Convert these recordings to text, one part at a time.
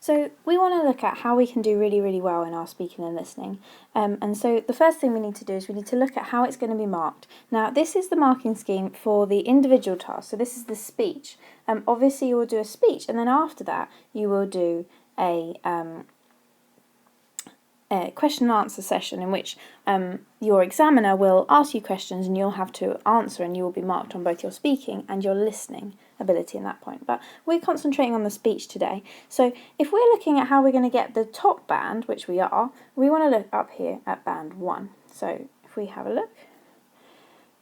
So we want to look at how we can do really, really well in our speaking and listening. And so the first thing we need to do is we need to look at how it's going to be marked. Now, this is the marking scheme for the individual task. So this is the speech. Obviously, you will do a speech, and then after that, you will do a question and answer session in which your examiner will ask you questions and you'll have to answer, and you will be marked on both your speaking and your listening ability in that point. But we're concentrating on the speech today. So if we're looking at how we're going to get the top band, which we are, we want to look up here at band 1. So if we have a look.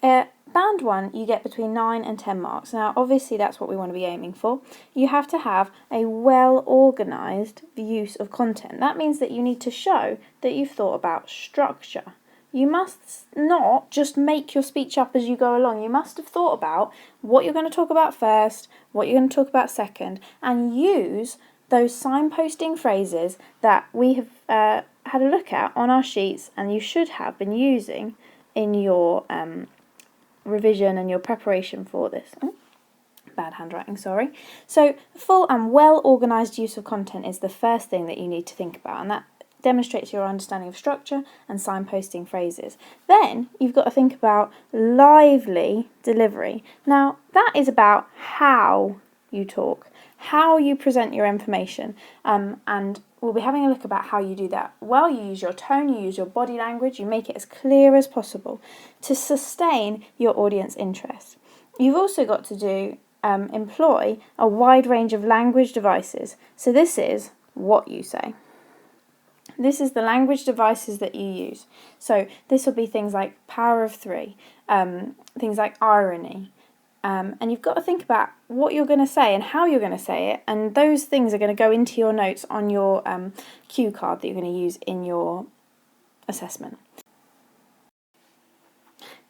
Band 1, you get between 9 and 10 marks. Now, obviously, that's what we want to be aiming for. You have to have a well-organised use of content. That means that you need to show that you've thought about structure. You must not just make your speech up as you go along. You must have thought about what you're going to talk about first, what you're going to talk about second, and use those signposting phrases that we have had a look at on our sheets, and you should have been using in your revision and your preparation for this. Bad handwriting, sorry. So full and well organised use of content is the first thing that you need to think about, and that demonstrates your understanding of structure and signposting phrases. Then you've got to think about lively delivery. Now that is about how you talk, how you present your information, and we'll be having a look about how you do that. Well, you use your tone, you use your body language, you make it as clear as possible to sustain your audience interest. You've also got to employ a wide range of language devices. So this is what you say. This is the language devices that you use. So this will be things like power of 3, things like irony. And you've got to think about what you're going to say and how you're going to say it, and those things are going to go into your notes on your cue card that you're going to use in your assessment.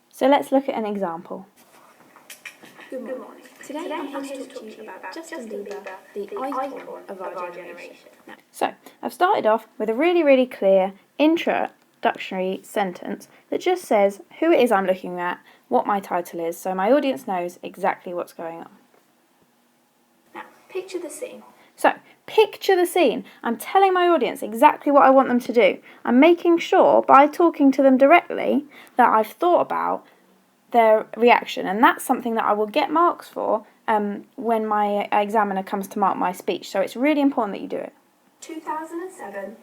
So let's look at an example. Good morning. Today I'm here to talk to you about Justin Bieber, the icon of our generation. So I've started off with a really, really clear introductory sentence that just says who it is I'm looking at, what my title is, so my audience knows exactly what's going on. Now, picture the scene. So, picture the scene. I'm telling my audience exactly what I want them to do. I'm making sure, by talking to them directly, that I've thought about their reaction, and that's something that I will get marks for when my examiner comes to mark my speech. So it's really important that you do it. 2007,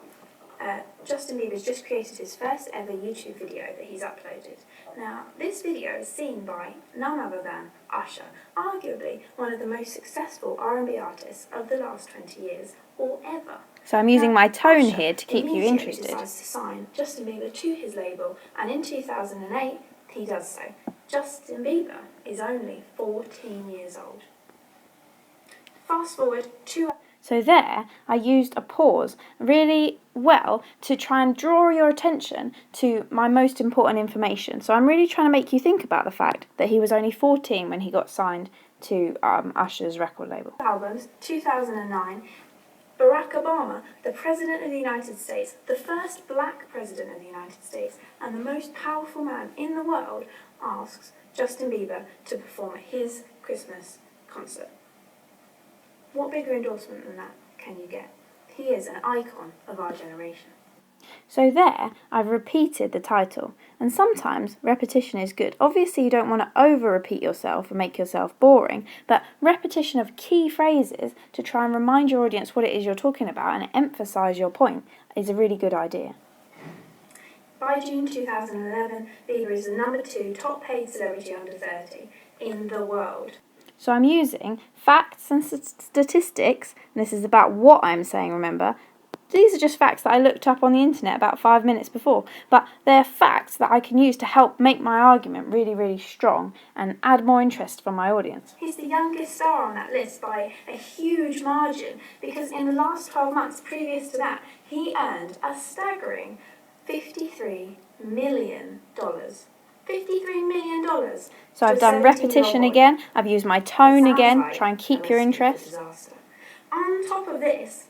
Justin Bieber's just created his first ever YouTube video that he's uploaded. Now, this video is seen by none other than Usher, arguably one of the most successful R&B artists of the last 20 years or ever. So I'm using my tone Usher here to keep you interested. Decides to sign Justin Bieber to his label, and in 2008 he does so. Justin Bieber is only 14 years old. Fast forward to... So there, I used a pause really well to try and draw your attention to my most important information. So I'm really trying to make you think about the fact that he was only 14 when he got signed to Usher's record label. Albums, 2009, Barack Obama, the President of the United States, the first black President of the United States, and the most powerful man in the world, asks Justin Bieber to perform at his Christmas concert. What bigger endorsement than that can you get? He is an icon of our generation. So there, I've repeated the title, and sometimes repetition is good. Obviously, you don't want to over-repeat yourself and make yourself boring, but repetition of key phrases to try and remind your audience what it is you're talking about and emphasise your point is a really good idea. By June 2011, Bieber is the number 2 top paid celebrity under 30 in the world. So I'm using facts and statistics, and this is about what I'm saying, remember. These are just facts that I looked up on the internet about 5 minutes before, but they're facts that I can use to help make my argument really, really strong and add more interest from my audience. He's the youngest star on that list by a huge margin, because in the last 12 months previous to that, he earned a staggering $53 million. $53 million. So I've done repetition again, I've used my tone again, try and keep your interest. On top of this,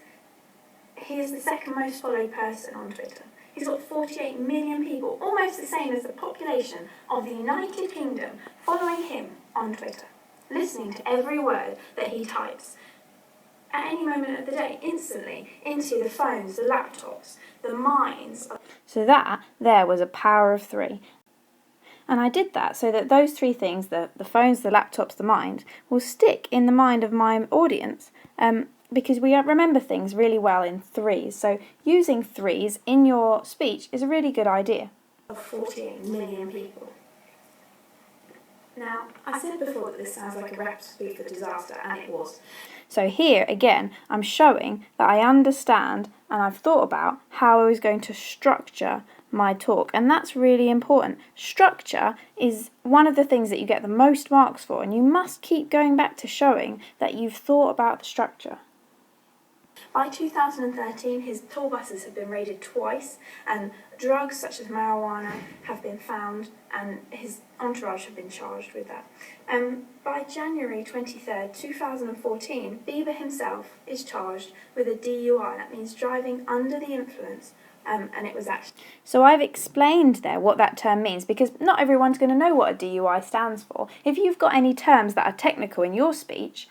he is the second most followed person on Twitter. He's got 48 million people, almost the same as the population of the United Kingdom, following him on Twitter, listening to every word that he types. at any moment of the day, instantly, into the phones, the laptops, the minds. So that there was a power of 3. And I did that so that those 3 things, the phones, the laptops, the mind, will stick in the mind of my audience, because we remember things really well in 3s. So using 3s in your speech is a really good idea. Of 48 million people. Now, I said before that this sounds like a recipe for disaster, and it was. So here, again, I'm showing that I understand and I've thought about how I was going to structure my talk, and that's really important. Structure is one of the things that you get the most marks for, and you must keep going back to showing that you've thought about the structure. By 2013, his tour buses have been raided twice, and drugs such as marijuana have been found, and his entourage have been charged with that. By January 23rd, 2014, Bieber himself is charged with a DUI. That means driving under the influence. And it was actually... So I've explained there what that term means, because not everyone's going to know what a DUI stands for. If you've got any terms that are technical in your speech,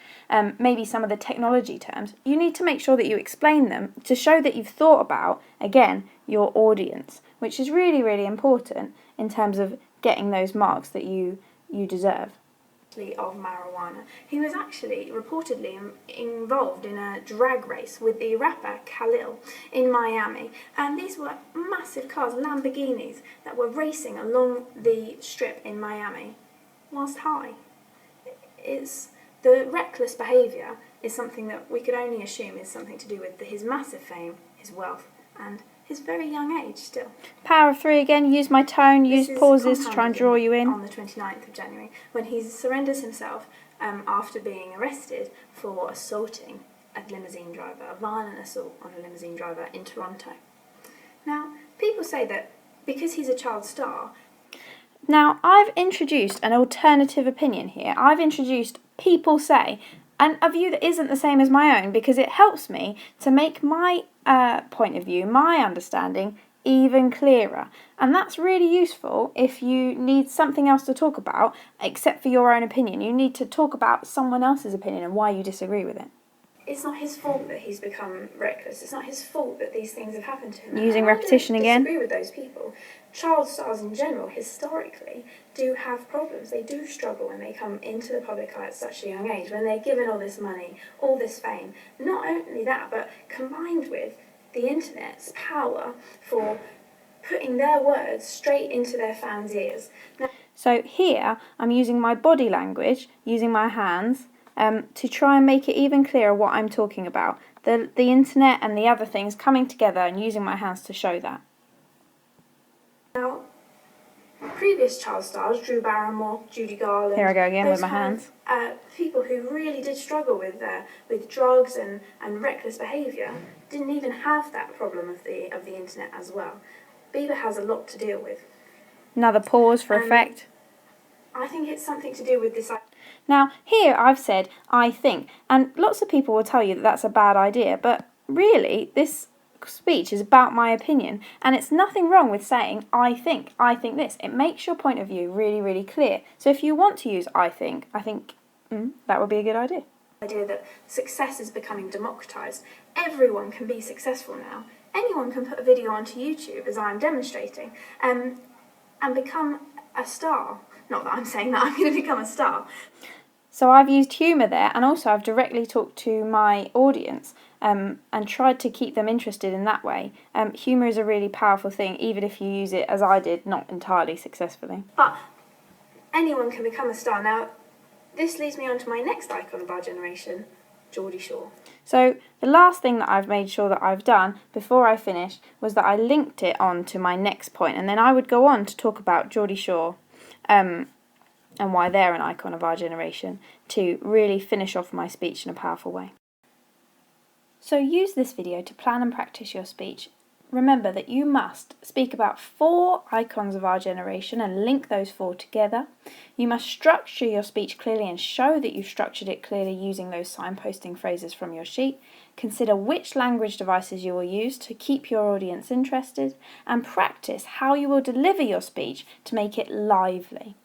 maybe some of the technology terms, you need to make sure that you explain them to show that you've thought about, again, your audience, which is really, really important in terms of getting those marks that you deserve. Of marijuana. He was actually reportedly involved in a drag race with the rapper Khalil in Miami, and these were massive cars, Lamborghinis, that were racing along the strip in Miami whilst high. The reckless behaviour is something that we could only assume is something to do with his massive fame, his wealth, and his very young age still. Power of 3 again, use my tone, use pauses to try and draw you in. On the 29th of January, when he surrenders himself after being arrested for assaulting a limousine driver, a violent assault on a limousine driver in Toronto. Now, people say that because he's a child star... Now, I've introduced an alternative opinion here. I've introduced people say, and a view that isn't the same as my own, because it helps me to make my point of view, my understanding, even clearer. And that's really useful if you need something else to talk about except for your own opinion. You need to talk about someone else's opinion and why you disagree with it. It's not his fault that he's become reckless. It's not his fault that these things have happened to him. Using repetition again. I disagree with those people. Child stars in general, historically, do have problems. They do struggle when they come into the public eye at such a young age, when they're given all this money, all this fame. Not only that, but combined with the internet's power for putting their words straight into their fans' ears. Now, so here, I'm using my body language, using my hands, to try and make it even clearer what I'm talking about. The internet and the other things coming together and using my hands to show that. Now, previous child stars, Drew Barrymore, Judy Garland... Here I go again with my hands. People who really did struggle with drugs and reckless behaviour didn't even have that problem of the internet as well. Bieber has a lot to deal with. Another pause for effect. I think it's something to do with this... Now, here I've said, I think, and lots of people will tell you that that's a bad idea, but really, this speech is about my opinion, and it's nothing wrong with saying, I think this. It makes your point of view really, really clear. So if you want to use I think that would be a good idea. Idea that success is becoming democratised. Everyone can be successful now. Anyone can put a video onto YouTube, as I'm demonstrating, and become a star. Not that I'm saying that I'm going to become a star. So I've used humour there, and also I've directly talked to my audience and tried to keep them interested in that way. Humour is a really powerful thing, even if you use it, as I did, not entirely successfully. But anyone can become a star. Now, this leads me on to my next icon of our generation, Geordie Shore. So the last thing that I've made sure that I've done before I finished was that I linked it on to my next point, and then I would go on to talk about Geordie Shore and why they're an icon of our generation, to really finish off my speech in a powerful way. So use this video to plan and practice your speech. Remember that you must speak about 4 icons of our generation and link those 4 together. You must structure your speech clearly and show that you've structured it clearly using those signposting phrases from your sheet. Consider which language devices you will use to keep your audience interested, and practice how you will deliver your speech to make it lively.